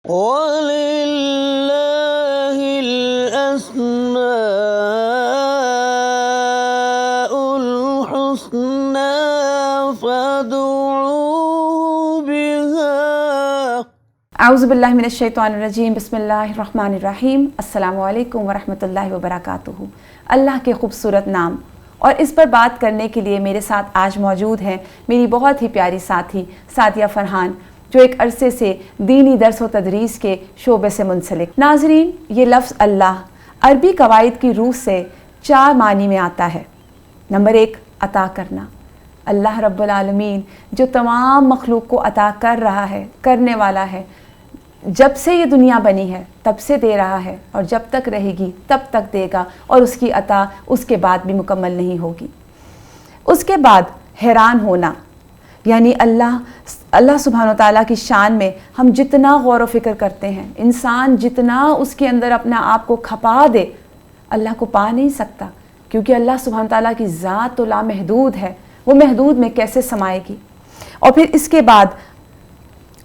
وَلِلَّهِ الْأَسْمَاءُ الْحُسْنَى فَادْعُوهُ بِهَا۔ اعوذ باللہ من الشیطان الرجیم، بسم اللہ الرحمن الرحیم۔ السلام علیکم ورحمۃ اللہ وبرکاتہ۔ اللہ کے خوبصورت نام اور اس پر بات کرنے کے لیے میرے ساتھ آج موجود ہیں میری بہت ہی پیاری ساتھی سعدیہ فرحان، جو ایک عرصے سے دینی درس و تدریس کے شعبے سے منسلک۔ ناظرین، یہ لفظ اللہ عربی قواعد کی روح سے 4 معنی میں آتا ہے۔ نمبر 1، عطا کرنا۔ اللہ رب العالمین جو تمام مخلوق کو عطا کر رہا ہے، کرنے والا ہے، جب سے یہ دنیا بنی ہے تب سے دے رہا ہے، اور جب تک رہے گی تب تک دے گا، اور اس کی عطا اس کے بعد بھی مکمل نہیں ہوگی۔ اس کے بعد حیران ہونا، یعنی اللہ سبحانہ و تعالیٰ کی شان میں ہم جتنا غور و فکر کرتے ہیں، انسان جتنا اس کے اندر اپنا آپ کو کھپا دے، اللہ کو پا نہیں سکتا، کیونکہ اللہ سبحانہ و تعالیٰ کی ذات تو لامحدود ہے، وہ محدود میں کیسے سمائے گی۔ اور پھر اس کے بعد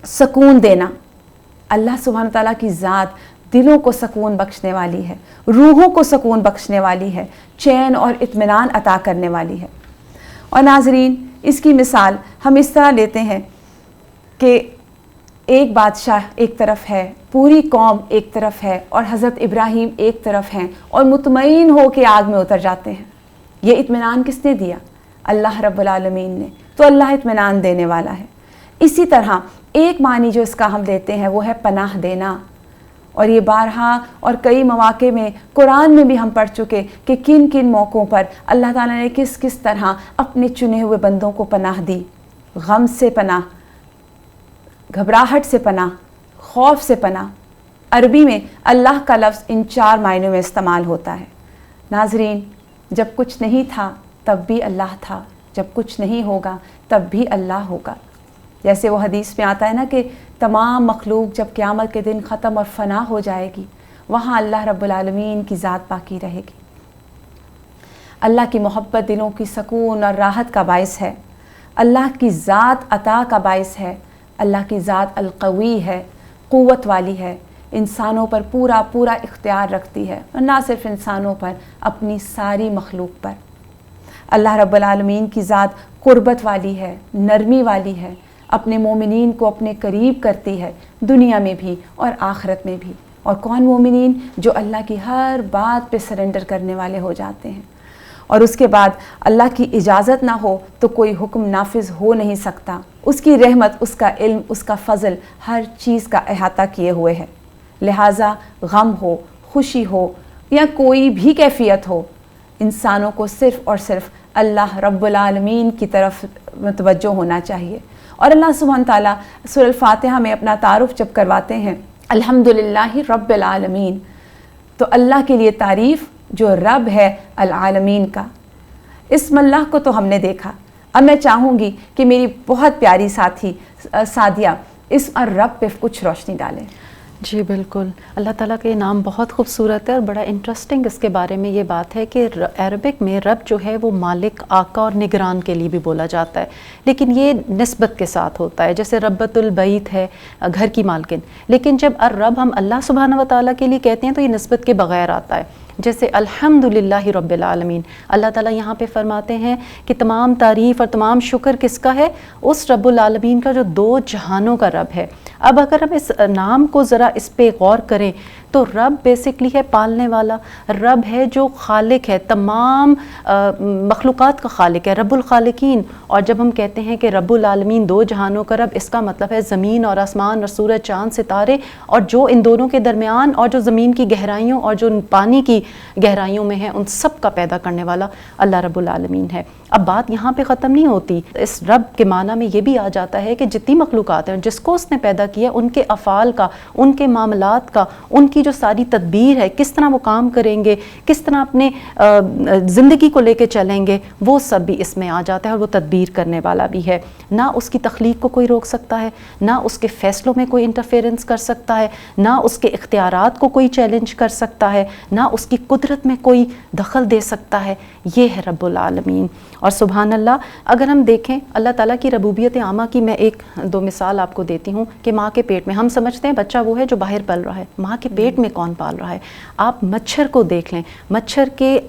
سکون دینا۔ اللہ سبحانہ تعالیٰ کی ذات دلوں کو سکون بخشنے والی ہے، روحوں کو سکون بخشنے والی ہے، چین اور اطمینان عطا کرنے والی ہے۔ اور ناظرین، اس کی مثال ہم اس طرح لیتے ہیں کہ ایک بادشاہ ایک طرف ہے، پوری قوم ایک طرف ہے، اور حضرت ابراہیم ایک طرف ہیں، اور مطمئن ہو کے آگ میں اتر جاتے ہیں۔ یہ اطمینان کس نے دیا؟ اللہ رب العالمین نے۔ تو اللہ اطمینان دینے والا ہے۔ اسی طرح ایک معنی جو اس کا ہم دیتے ہیں وہ ہے پناہ دینا، اور یہ بارہا اور کئی مواقع میں قرآن میں بھی ہم پڑھ چکے کہ کن کن موقعوں پر اللہ تعالیٰ نے کس کس طرح اپنے چنے ہوئے بندوں کو پناہ دی۔ غم سے پناہ، گھبراہٹ سے پناہ، خوف سے پناہ۔ عربی میں اللہ کا لفظ ان 4 معنیوں میں استعمال ہوتا ہے۔ ناظرین، جب کچھ نہیں تھا تب بھی اللہ تھا، جب کچھ نہیں ہوگا تب بھی اللہ ہوگا۔ جیسے وہ حدیث میں آتا ہے نا کہ تمام مخلوق جب قیامت کے دن ختم اور فنا ہو جائے گی، وہاں اللہ رب العالمین کی ذات باقی رہے گی۔ اللہ کی محبت دلوں کی سکون اور راحت کا باعث ہے، اللہ کی ذات عطا کا باعث ہے۔ اللہ کی ذات القوی ہے، قوت والی ہے، انسانوں پر پورا اختیار رکھتی ہے، اور نہ صرف انسانوں پر، اپنی ساری مخلوق پر۔ اللہ رب العالمین کی ذات قربت والی ہے، نرمی والی ہے، اپنے مومنین کو اپنے قریب کرتی ہے، دنیا میں بھی اور آخرت میں بھی۔ اور کون مومنین؟ جو اللہ کی ہر بات پہ سرنڈر کرنے والے ہو جاتے ہیں۔ اور اس کے بعد اللہ کی اجازت نہ ہو تو کوئی حکم نافذ ہو نہیں سکتا۔ اس کی رحمت، اس کا علم، اس کا فضل ہر چیز کا احاطہ کیے ہوئے ہے۔ لہٰذا غم ہو، خوشی ہو، یا کوئی بھی کیفیت ہو، انسانوں کو صرف اور صرف اللہ رب العالمین کی طرف متوجہ ہونا چاہیے۔ اور اللہ سبحانہ تعالیٰ سورہ الفاتحہ میں اپنا تعارف جب کرواتے ہیں، الحمدللہ رب العالمین، تو اللہ کے لیے تعریف جو رب ہے العالمین کا۔ اسم اللہ کو تو ہم نے دیکھا، اب میں چاہوں گی کہ میری بہت پیاری ساتھی سعدیہ اسم الرب پہ کچھ روشنی ڈالیں۔ جی بالکل، اللہ تعالیٰ کا یہ نام بہت خوبصورت ہے، اور بڑا انٹرسٹنگ اس کے بارے میں یہ بات ہے کہ عربک میں رب جو ہے وہ مالک، آقا اور نگران کے لیے بھی بولا جاتا ہے، لیکن یہ نسبت کے ساتھ ہوتا ہے، جیسے ربۃ البیت ہے، گھر کی مالکن۔ لیکن جب الرب ہم اللہ سبحانہ و تعالیٰ کے لیے کہتے ہیں تو یہ نسبت کے بغیر آتا ہے، جیسے الحمدللہ رب العالمین۔ اللہ تعالیٰ یہاں پہ فرماتے ہیں کہ تمام تعریف اور تمام شکر کس کا ہے؟ اس رب العالمین کا جو 2 جہانوں کا رب ہے۔ اب اگر ہم اس نام کو ذرا اس پہ غور کریں تو رب بیسکلی ہے پالنے والا، رب ہے جو خالق ہے، تمام مخلوقات کا خالق ہے، رب الخالقین۔ اور جب ہم کہتے ہیں کہ رب العالمین 2 جہانوں کا رب، اس کا مطلب ہے زمین اور آسمان اور سورج، چاند، ستارے، اور جو ان دونوں کے درمیان، اور جو زمین کی گہرائیوں اور جو پانی کی گہرائیوں میں ہے، ان سب کا پیدا کرنے والا اللہ رب العالمین ہے۔ اب بات یہاں پہ ختم نہیں ہوتی، اس رب کے معنی میں یہ بھی آ جاتا ہے کہ جتنی مخلوقات ہیں، جس کو اس نے پیدا کیا، ان کے افعال کا، ان کے معاملات کا، ان کی جو ساری تدبیر ہے، کس طرح وہ کام کریں گے، کس طرح اپنے زندگی کو لے کے چلیں گے، وہ سب بھی اس میں آ جاتا ہے، اور وہ تدبیر کرنے والا بھی ہے۔ نہ اس کی تخلیق کو کوئی روک سکتا ہے، نہ اس کے فیصلوں میں کوئی انٹرفیرنس کر سکتا ہے، نہ اس کے اختیارات کو کوئی چیلنج کر سکتا ہے، نہ اس کی قدرت میں کوئی دخل دے سکتا ہے۔ یہ ہے رب العالمین۔ اور سبحان اللہ اگر ہم دیکھیں اللہ تعالیٰ کی ربوبیت عامہ کی میں ایک دو مثال آپ کو دیتی ہوں کہ ماں کے پیٹ میں ہم سمجھتے ہیں بچہ وہ ہے جو باہر پل رہا ہے، ماں کے پیٹ میں کون پال رہا ہے؟ آپ مچھر کو دیکھ لیں، مچھر کے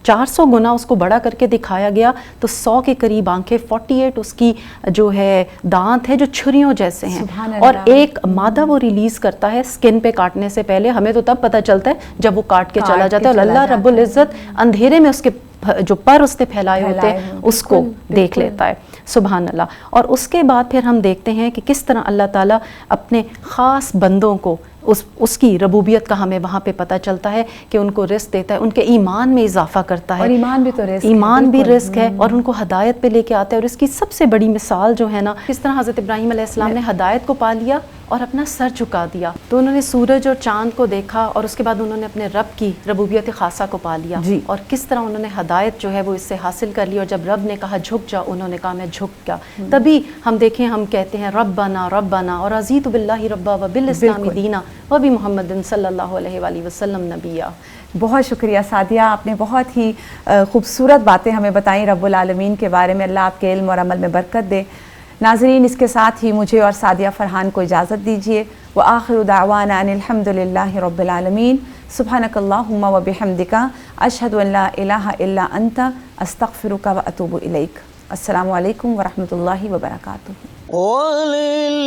400 گنا اس کو بڑا کر کے دکھایا گیا تو 100 کے قریب آنکھیں، 48 اس کی جو ہے دانت ہے جو چھریوں جیسے ہیں، اور ایک مادہ وہ ریلیز کرتا ہے سکن پہ کاٹنے سے پہلے، ہمیں تو تب پتہ چلتا ہے جب وہ کاٹ کے چلا جاتا ہے، اور اللہ رب العزت اندھیرے میں اس کے جو پر اس نے پھیلائے ہوتے ہیں اس کو دیکھ لیتا ہے، سبحان اللہ۔ اور اس کے بعد پھر ہم دیکھتے ہیں کہ کس طرح اللہ تعالیٰ اپنے خاص بندوں کو اس کی ربوبیت کا ہمیں وہاں پہ پتہ چلتا ہے کہ ان کو رزق دیتا ہے، ان کے ایمان میں اضافہ کرتا ہے، اور ایمان بھی تو رزق ہے، ایمان بھی رزق ہے، اور ان کو ہدایت پہ لے کے آتا ہے۔ اور اس کی سب سے بڑی مثال جو ہے نا، کس طرح حضرت ابراہیم علیہ السلام نے ہدایت کو پا لیا اور اپنا سر جھکا دیا، تو انہوں نے سورج اور چاند کو دیکھا اور اس کے بعد انہوں نے اپنے رب کی ربوبیت خاصہ کو پا لیا، اور کس طرح انہوں نے ہدایت جو ہے وہ اس سے حاصل کر لی، اور جب رب نے کہا جھک جا، انہوں نے کہا میں جھک گیا۔ تبھی ہم دیکھیں ہم کہتے ہیں ربنا ربنا، اور رضیت باللہ ربا وبالاسلام دینا وبی محمد صلی اللہ علیہ وآلہ وسلم نبیہ۔ بہت شکریہ سعدیہ، آپ نے بہت ہی خوبصورت باتیں ہمیں بتائیں رب العالمین کے بارے میں، اللہ آپ کے علم اور عمل میں برکت دے۔ ناظرین، اس کے ساتھ ہی مجھے اور سعدیہ فرحان کو اجازت دیجیے، وآخر دعوانا ان الحمد للہ رب العالمین، سبحانک اللہم وبحمدک، اشہد ان لا الہ الا انت، استغفرک واتوب الیک۔ السلام علیکم ورحمۃ اللہ وبرکاتہ۔ وَلِلَّهِ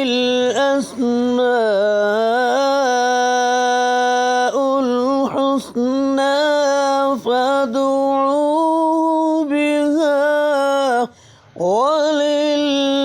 الْأَسْمَاءُ الْحُسْنَى فَادْعُوهُ بِهَا وَلِلَّهِ